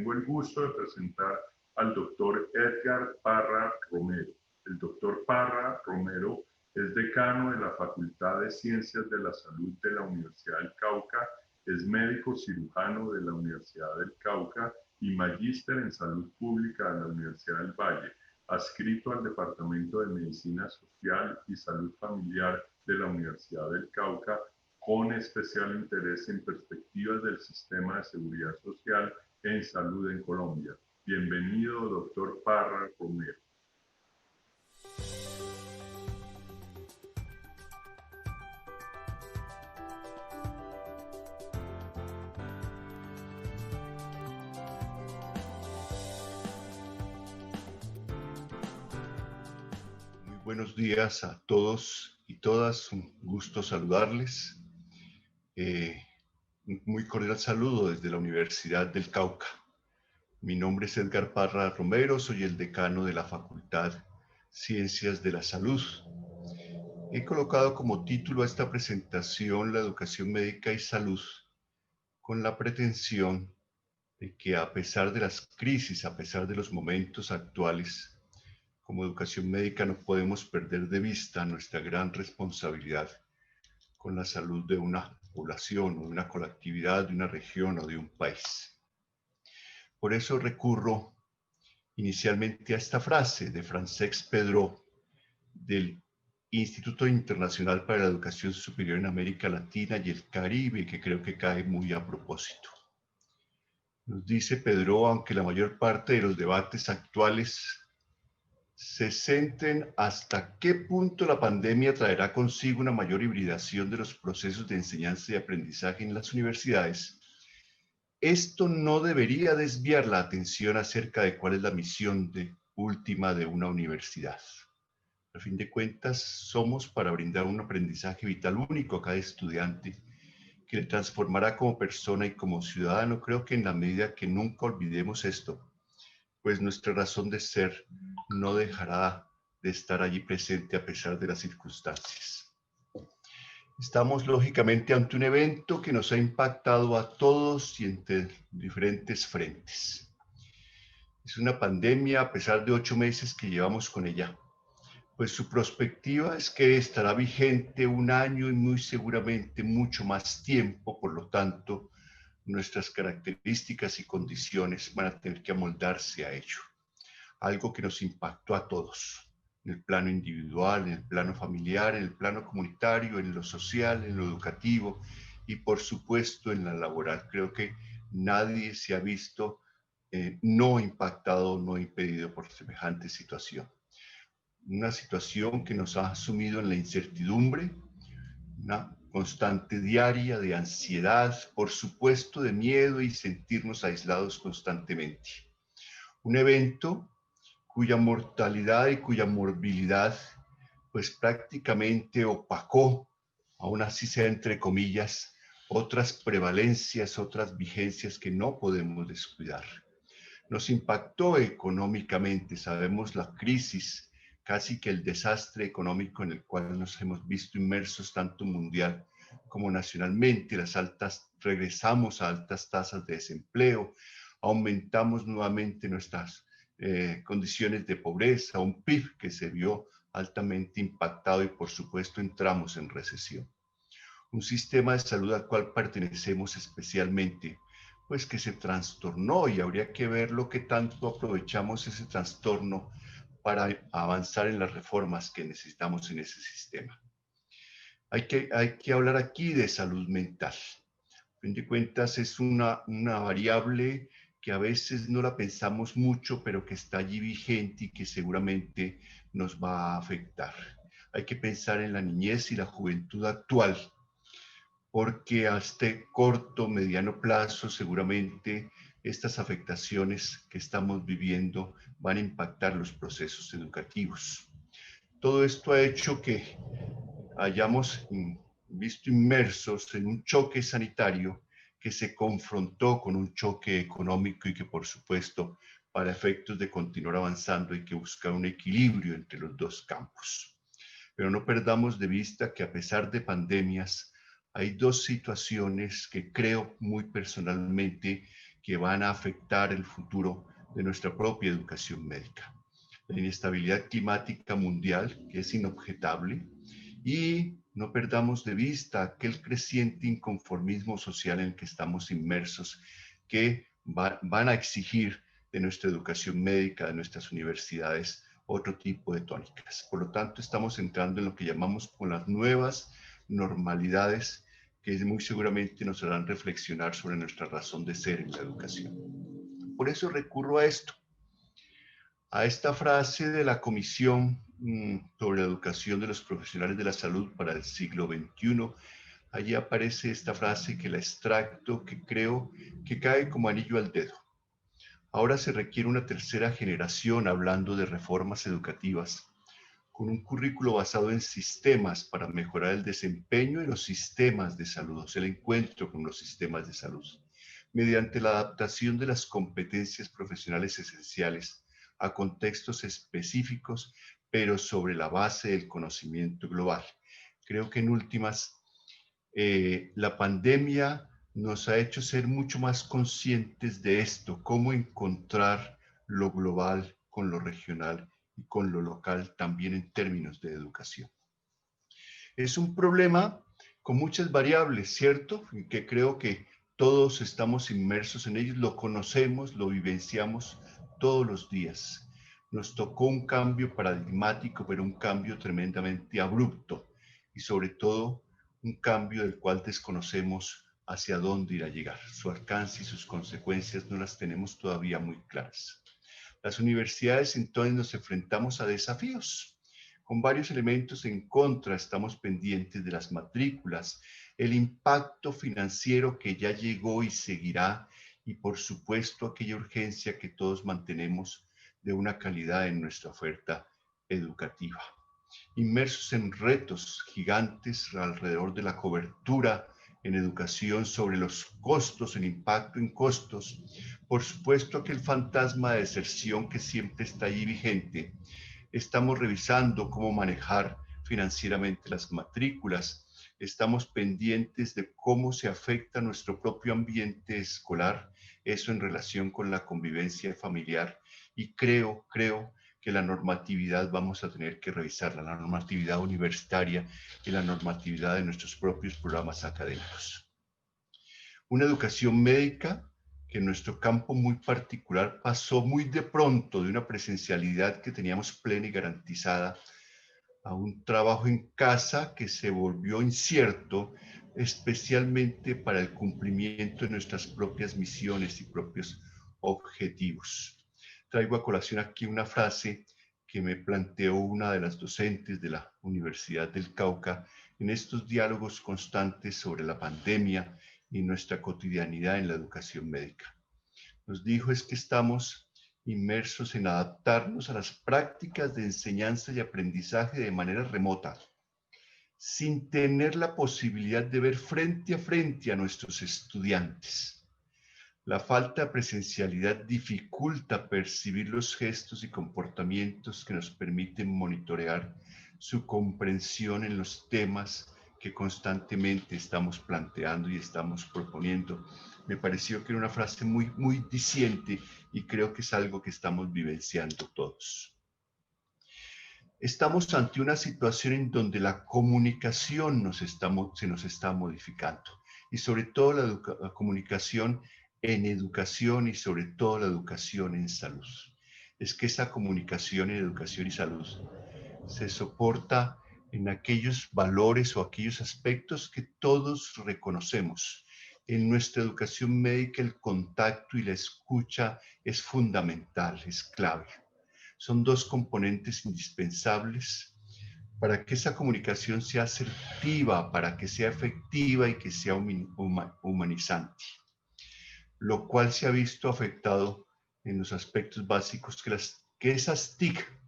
tengo el gusto de presentar al doctor Edgar Parra Romero. El doctor Parra Romero es decano de la Facultad de Ciencias de la Salud de la Universidad del Cauca, es médico cirujano de la Universidad del Cauca y magíster en Salud Pública de la Universidad del Valle, adscrito al Departamento de Medicina Social y Salud Familiar de la Universidad del Cauca, con especial interés en perspectivas del sistema de seguridad social en salud en Colombia. Bienvenido, doctor Parra Romero. Muy buenos días a todos y todas, un gusto saludarles. Un muy cordial saludo desde la Universidad del Cauca. Mi nombre es Edgar Parra Romero, soy el decano de la Facultad Ciencias de la Salud. He colocado como título a esta presentación la educación médica y salud, con la pretensión de que a pesar de las crisis, a pesar de los momentos actuales, como educación médica no podemos perder de vista nuestra gran responsabilidad con la salud de una población, o de una colectividad, de una región o de un país. Por eso recurro inicialmente a esta frase de Francesc Pedró del Instituto Internacional para la Educación Superior en América Latina y el Caribe, que creo que cae muy a propósito. Nos dice Pedró, aunque la mayor parte de los debates actuales se centren hasta qué punto la pandemia traerá consigo una mayor hibridación de los procesos de enseñanza y aprendizaje en las universidades, esto no debería desviar la atención acerca de cuál es la misión última de una universidad. A fin de cuentas, somos para brindar un aprendizaje vital único a cada estudiante que le transformará como persona y como ciudadano. Creo que en la medida que nunca olvidemos esto, pues nuestra razón de ser no dejará de estar allí presente a pesar de las circunstancias. Estamos lógicamente ante un evento que nos ha impactado a todos y entre diferentes frentes. Es una pandemia a pesar de 8 meses que llevamos con ella, pues su perspectiva es que estará vigente 1 año y muy seguramente mucho más tiempo. Por lo tanto, nuestras características y condiciones van a tener que amoldarse a ello. Algo que nos impactó a todos, en el plano individual, en el plano familiar, en el plano comunitario, en lo social, en lo educativo y por supuesto en la laboral. Creo que nadie se ha visto no impactado, no impedido por semejante situación. Una situación que nos ha sumido en la incertidumbre, una constante diaria de ansiedad, por supuesto de miedo y sentirnos aislados constantemente. Un evento cuya mortalidad y cuya morbilidad pues prácticamente opacó, aún así sea entre comillas, otras prevalencias, otras vigencias que no podemos descuidar. Nos impactó económicamente, sabemos la crisis, casi que el desastre económico en el cual nos hemos visto inmersos tanto mundial como nacionalmente. Regresamos a altas tasas de desempleo, aumentamos nuevamente nuestras condiciones de pobreza, un PIB que se vio altamente impactado y por supuesto entramos en recesión. Un sistema de salud al cual pertenecemos especialmente, pues que se trastornó y habría que ver lo que tanto aprovechamos ese trastorno para avanzar en las reformas que necesitamos en ese sistema. Hay que hablar aquí de salud mental. A fin de cuentas es una variable que a veces no la pensamos mucho, pero que está allí vigente y que seguramente nos va a afectar. Hay que pensar en la niñez y la juventud actual, porque a este corto, mediano plazo seguramente estas afectaciones que estamos viviendo van a impactar los procesos educativos. Todo esto ha hecho que hayamos visto inmersos en un choque sanitario que se confrontó con un choque económico y que por supuesto para efectos de continuar avanzando hay que buscar un equilibrio entre los dos campos. Pero no perdamos de vista que a pesar de pandemias hay dos situaciones que creo muy personalmente que van a afectar el futuro de nuestra propia educación médica. La inestabilidad climática mundial, que es inobjetable, y no perdamos de vista aquel creciente inconformismo social en el que estamos inmersos, que van a exigir de nuestra educación médica, de nuestras universidades, otro tipo de tónicas. Por lo tanto, estamos entrando en lo que llamamos con las nuevas normalidades, que muy seguramente nos harán reflexionar sobre nuestra razón de ser en la educación. Por eso recurro a esta frase de la Comisión sobre la Educación de los Profesionales de la Salud para el siglo XXI. Allí aparece esta frase que la extracto, que creo que cae como anillo al dedo. Ahora se requiere una tercera generación hablando de reformas educativas, con un currículo basado en sistemas para mejorar el desempeño en los sistemas de salud, o sea, el encuentro con los sistemas de salud, mediante la adaptación de las competencias profesionales esenciales a contextos específicos, pero sobre la base del conocimiento global. Creo que en últimas, la pandemia nos ha hecho ser mucho más conscientes de esto, cómo encontrar lo global con lo regional y con lo local también en términos de educación. Es un problema con muchas variables, ¿cierto? Y que creo que todos estamos inmersos en ellos, lo conocemos, lo vivenciamos todos los días. Nos tocó un cambio paradigmático, pero un cambio tremendamente abrupto y sobre todo un cambio del cual desconocemos hacia dónde irá a llegar. Su alcance y sus consecuencias no las tenemos todavía muy claras. Las universidades entonces nos enfrentamos a desafíos con varios elementos en contra. Estamos pendientes de las matrículas, el impacto financiero que ya llegó y seguirá, y por supuesto aquella urgencia que todos mantenemos de una calidad en nuestra oferta educativa. Inmersos en retos gigantes alrededor de la cobertura en educación, sobre los costos, el impacto en costos, por supuesto aquel fantasma de deserción que siempre está ahí vigente. Estamos revisando cómo manejar financieramente las matrículas, estamos pendientes de cómo se afecta nuestro propio ambiente escolar, eso en relación con la convivencia familiar, y creo que la normatividad vamos a tener que revisarla, la normatividad universitaria y la normatividad de nuestros propios programas académicos. Una educación médica que en nuestro campo muy particular pasó muy de pronto de una presencialidad que teníamos plena y garantizada a un trabajo en casa que se volvió incierto, especialmente para el cumplimiento de nuestras propias misiones y propios objetivos. Traigo a colación aquí una frase que me planteó una de las docentes de la Universidad del Cauca en estos diálogos constantes sobre la pandemia y nuestra cotidianidad en la educación médica. Nos dijo es que estamos inmersos en adaptarnos a las prácticas de enseñanza y aprendizaje de manera remota, sin tener la posibilidad de ver frente a nuestros estudiantes. La falta de presencialidad dificulta percibir los gestos y comportamientos que nos permiten monitorear su comprensión en los temas que constantemente estamos planteando y estamos proponiendo. Me pareció que era una frase muy diciente y creo que es algo que estamos vivenciando todos. Estamos ante una situación en donde la comunicación se nos está modificando, y sobre todo la comunicación en educación y sobre todo la educación en salud. Es que esa comunicación en educación y salud se soporta en aquellos valores o aquellos aspectos que todos reconocemos. En nuestra educación médica el contacto y la escucha es fundamental, es clave. Son dos componentes indispensables para que esa comunicación sea asertiva, para que sea efectiva y que sea humanizante, lo cual se ha visto afectado en los aspectos básicos que esas TIC,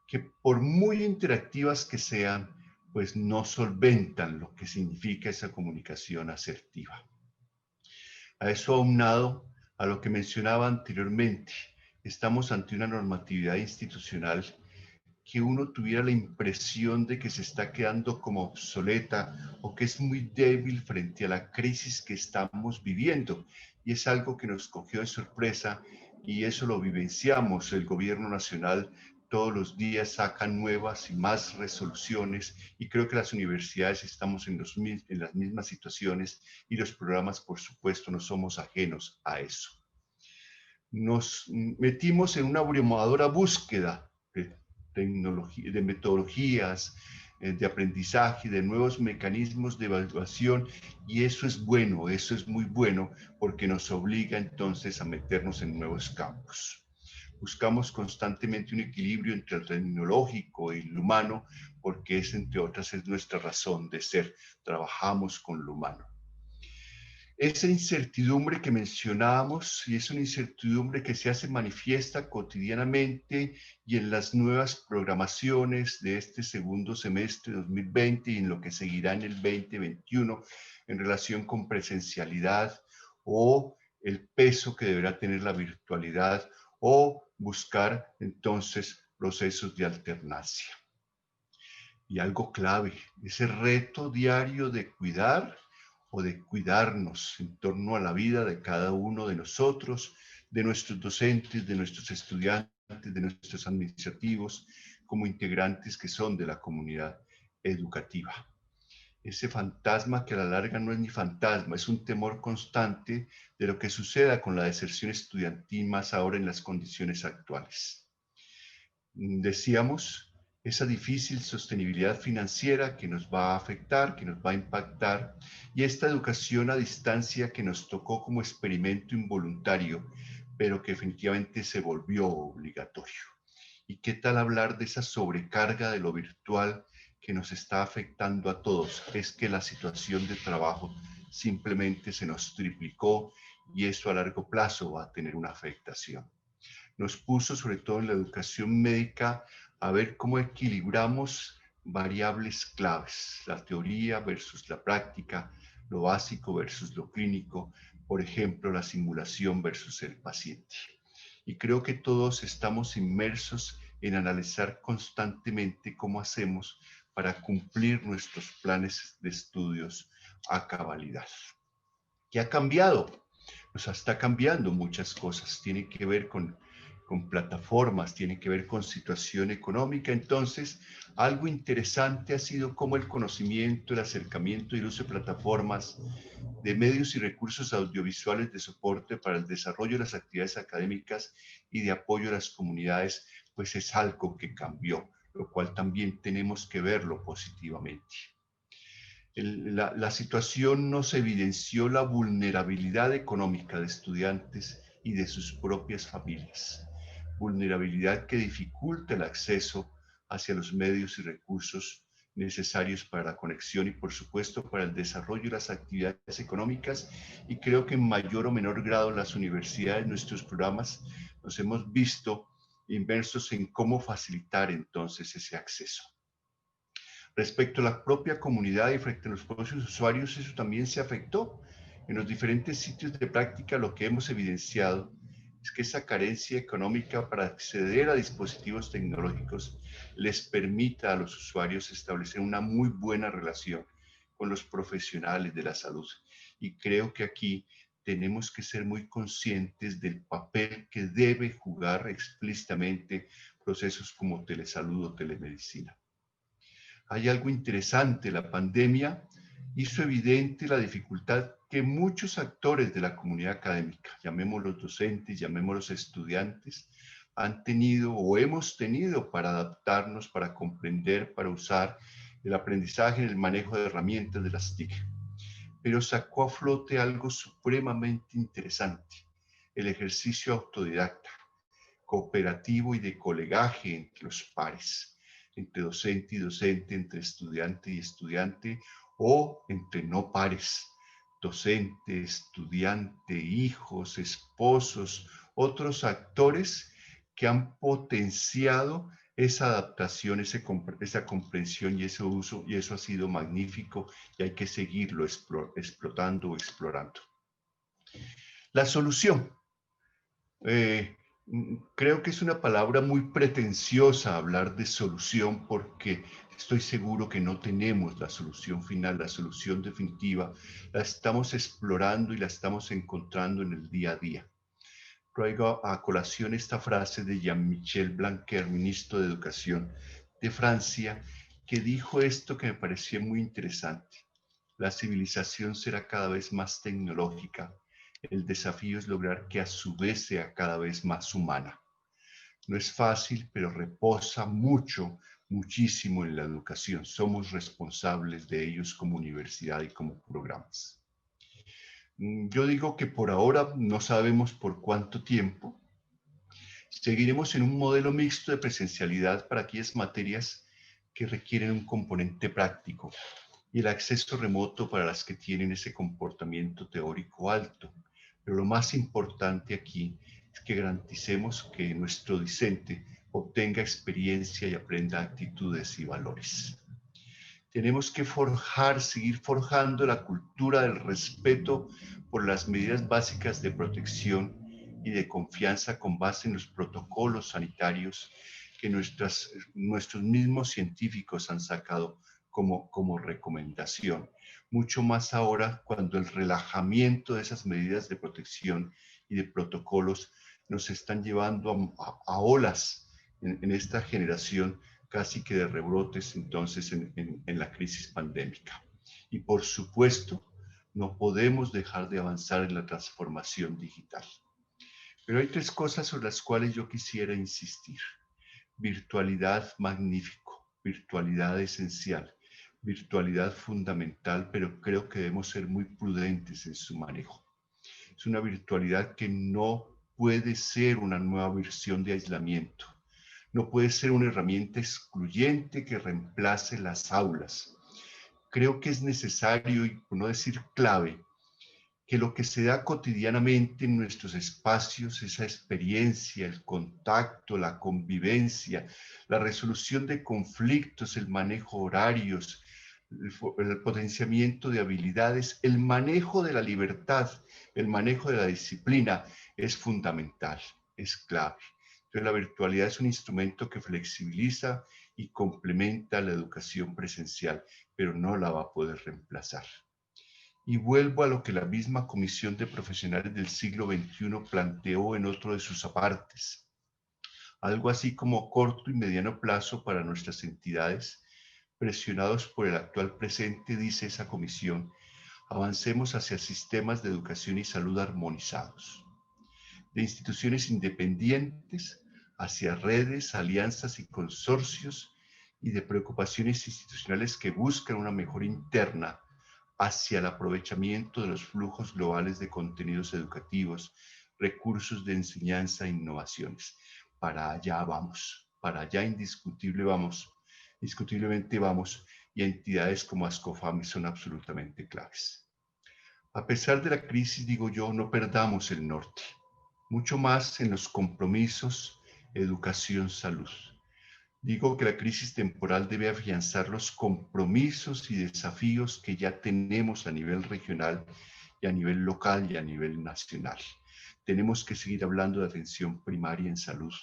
que por muy interactivas que sean, pues no solventan lo que significa esa comunicación asertiva. A eso aunado a lo que mencionaba anteriormente, estamos ante una normatividad institucional que uno tuviera la impresión de que se está quedando como obsoleta o que es muy débil frente a la crisis que estamos viviendo. Y es algo que nos cogió de sorpresa y eso lo vivenciamos. El gobierno nacional todos los días saca nuevas y más resoluciones y creo que las universidades estamos en las mismas situaciones y los programas, por supuesto, no somos ajenos a eso. Nos metimos en una abrumadora búsqueda de tecnología, de metodologías, de aprendizaje, de nuevos mecanismos de evaluación, y eso es bueno, eso es muy bueno, porque nos obliga entonces a meternos en nuevos campos. Buscamos constantemente un equilibrio entre el tecnológico y lo humano, porque es, entre otras, es nuestra razón de ser. Trabajamos con lo humano. Esa incertidumbre que mencionábamos, y es una incertidumbre que se hace manifiesta cotidianamente y en las nuevas programaciones de este segundo semestre 2020 y en lo que seguirá en el 2021 en relación con presencialidad o el peso que deberá tener la virtualidad o buscar entonces procesos de alternancia. Y algo clave, ese reto diario de cuidar o de cuidarnos en torno a la vida de cada uno de nosotros, de nuestros docentes, de nuestros estudiantes, de nuestros administrativos, como integrantes que son de la comunidad educativa. Ese fantasma que a la larga no es ni fantasma, es un temor constante de lo que suceda con la deserción estudiantil, más ahora en las condiciones actuales. Decíamos, esa difícil sostenibilidad financiera que nos va a afectar, que nos va a impactar, y esta educación a distancia que nos tocó como experimento involuntario, pero que definitivamente se volvió obligatorio. ¿Y qué tal hablar de esa sobrecarga de lo virtual que nos está afectando a todos? Es que la situación de trabajo simplemente se nos triplicó y eso a largo plazo va a tener una afectación. Nos puso, sobre todo en la educación médica, a ver cómo equilibramos variables claves, la teoría versus la práctica, lo básico versus lo clínico, por ejemplo, la simulación versus el paciente. Y creo que todos estamos inmersos en analizar constantemente cómo hacemos para cumplir nuestros planes de estudios a cabalidad. ¿Qué ha cambiado? Pues está cambiando muchas cosas, tiene que ver con plataformas, tiene que ver con situación económica. Entonces, algo interesante ha sido cómo el conocimiento, el acercamiento y el uso de plataformas, de medios y recursos audiovisuales de soporte para el desarrollo de las actividades académicas y de apoyo a las comunidades, pues es algo que cambió, lo cual también tenemos que verlo positivamente. La situación nos evidenció la vulnerabilidad económica de estudiantes y de sus propias familias, vulnerabilidad que dificulta el acceso hacia los medios y recursos necesarios para la conexión y, por supuesto, para el desarrollo de las actividades económicas. Y creo que en mayor o menor grado las universidades, nuestros programas, nos hemos visto inmersos en cómo facilitar entonces ese acceso. Respecto a la propia comunidad y frente a los propios usuarios, eso también se afectó. En los diferentes sitios de práctica, lo que hemos evidenciado es que esa carencia económica para acceder a dispositivos tecnológicos les permita a los usuarios establecer una muy buena relación con los profesionales de la salud. Y creo que aquí tenemos que ser muy conscientes del papel que debe jugar explícitamente procesos como telesalud o telemedicina. Hay algo interesante, la pandemia hizo evidente la dificultad que muchos actores de la comunidad académica, llamémoslos docentes, llamémoslos estudiantes, han tenido o hemos tenido para adaptarnos, para comprender, para usar el aprendizaje en el manejo de herramientas de las TIC. Pero sacó a flote algo supremamente interesante, el ejercicio autodidacta, cooperativo y de colegaje entre los pares, entre docente y docente, entre estudiante y estudiante, o entre no pares, docente, estudiante, hijos, esposos, otros actores que han potenciado esa adaptación, esa comprensión y ese uso, y eso ha sido magnífico y hay que seguirlo explotando o explorando. La solución. Creo que es una palabra muy pretenciosa hablar de solución porque estoy seguro que no tenemos la solución final, la solución definitiva. La estamos explorando y la estamos encontrando en el día a día. Traigo a colación esta frase de Jean-Michel Blanquer, ministro de Educación de Francia, que dijo esto que me pareció muy interesante. La civilización será cada vez más tecnológica. El desafío es lograr que a su vez sea cada vez más humana. No es fácil, pero reposa mucho, muchísimo en la educación. Somos responsables de ellos como universidad y como programas. Yo digo que por ahora no sabemos por cuánto tiempo. Seguiremos en un modelo mixto de presencialidad para aquellas materias que requieren un componente práctico y el acceso remoto para las que tienen ese comportamiento teórico alto. Pero lo más importante aquí es que garanticemos que nuestro discente obtenga experiencia y aprenda actitudes y valores. Tenemos que seguir forjando la cultura del respeto por las medidas básicas de protección y de confianza con base en los protocolos sanitarios que nuestros mismos científicos han sacado como recomendación. Mucho más ahora cuando el relajamiento de esas medidas de protección y de protocolos nos están llevando a olas en esta generación casi que de rebrotes entonces en la crisis pandémica. Y por supuesto, no podemos dejar de avanzar en la transformación digital. Pero hay tres cosas sobre las cuales yo quisiera insistir. Virtualidad magnífico, virtualidad esencial, virtualidad fundamental, pero creo que debemos ser muy prudentes en su manejo. Es una virtualidad que no puede ser una nueva versión de aislamiento. No puede ser una herramienta excluyente que reemplace las aulas. Creo que es necesario, y por no decir clave, que lo que se da cotidianamente en nuestros espacios, esa experiencia, el contacto, la convivencia, la resolución de conflictos, el manejo de horarios, el potenciamiento de habilidades, el manejo de la libertad, el manejo de la disciplina es fundamental, es clave. Entonces, la virtualidad es un instrumento que flexibiliza y complementa la educación presencial, pero no la va a poder reemplazar. Y vuelvo a lo que la misma Comisión de Profesionales del siglo XXI planteó en otro de sus apartes. Algo así como corto y mediano plazo para nuestras entidades, presionados por el actual presente, dice esa comisión, avancemos hacia sistemas de educación y salud armonizados, de instituciones independientes hacia redes, alianzas y consorcios, y de preocupaciones institucionales que buscan una mejora interna hacia el aprovechamiento de los flujos globales de contenidos educativos, recursos de enseñanza e innovaciones. Para allá vamos, para allá indiscutiblemente vamos, y entidades como Ascofam son absolutamente claves. A pesar de la crisis, digo yo, no perdamos el norte, mucho más en los compromisos, educación, salud. Digo que la crisis temporal debe afianzar los compromisos y desafíos que ya tenemos a nivel regional y a nivel local y a nivel nacional. Tenemos que seguir hablando de atención primaria en salud,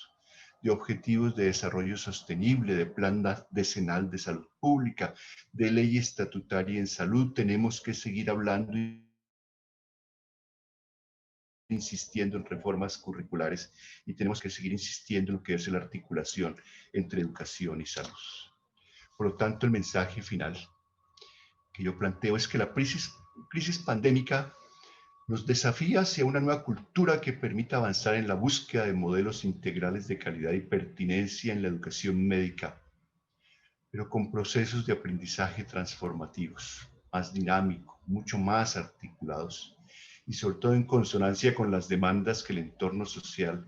de objetivos de desarrollo sostenible, de plan decenal de salud pública, de ley estatutaria en salud. Tenemos que seguir hablando y insistiendo en reformas curriculares y tenemos que seguir insistiendo en lo que es la articulación entre educación y salud. Por lo tanto, el mensaje final que yo planteo es que la crisis pandémica nos desafía hacia una nueva cultura que permita avanzar en la búsqueda de modelos integrales de calidad y pertinencia en la educación médica, pero con procesos de aprendizaje transformativos, más dinámicos, mucho más articulados y sobre todo en consonancia con las demandas que el entorno social,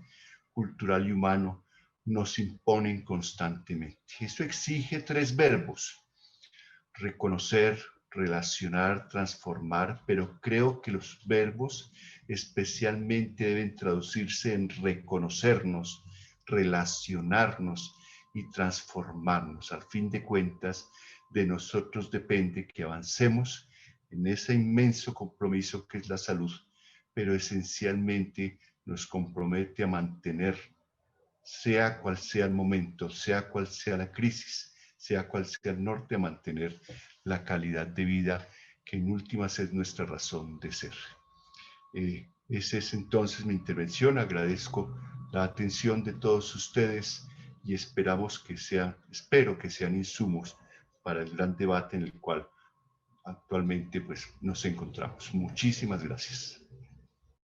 cultural y humano nos imponen constantemente. Eso exige tres verbos: reconocer, relacionar, transformar, pero creo que los verbos especialmente deben traducirse en reconocernos, relacionarnos y transformarnos. Al fin de cuentas, de nosotros depende que avancemos en ese inmenso compromiso que es la salud, pero esencialmente nos compromete a mantener, sea cual sea el momento, sea cual sea la crisis, sea cual sea el norte, a mantener la calidad de vida que en últimas es nuestra razón de ser. Esa es entonces mi intervención. Agradezco la atención de todos ustedes y espero que sean insumos para el gran debate en el cual actualmente pues, nos encontramos. Muchísimas gracias.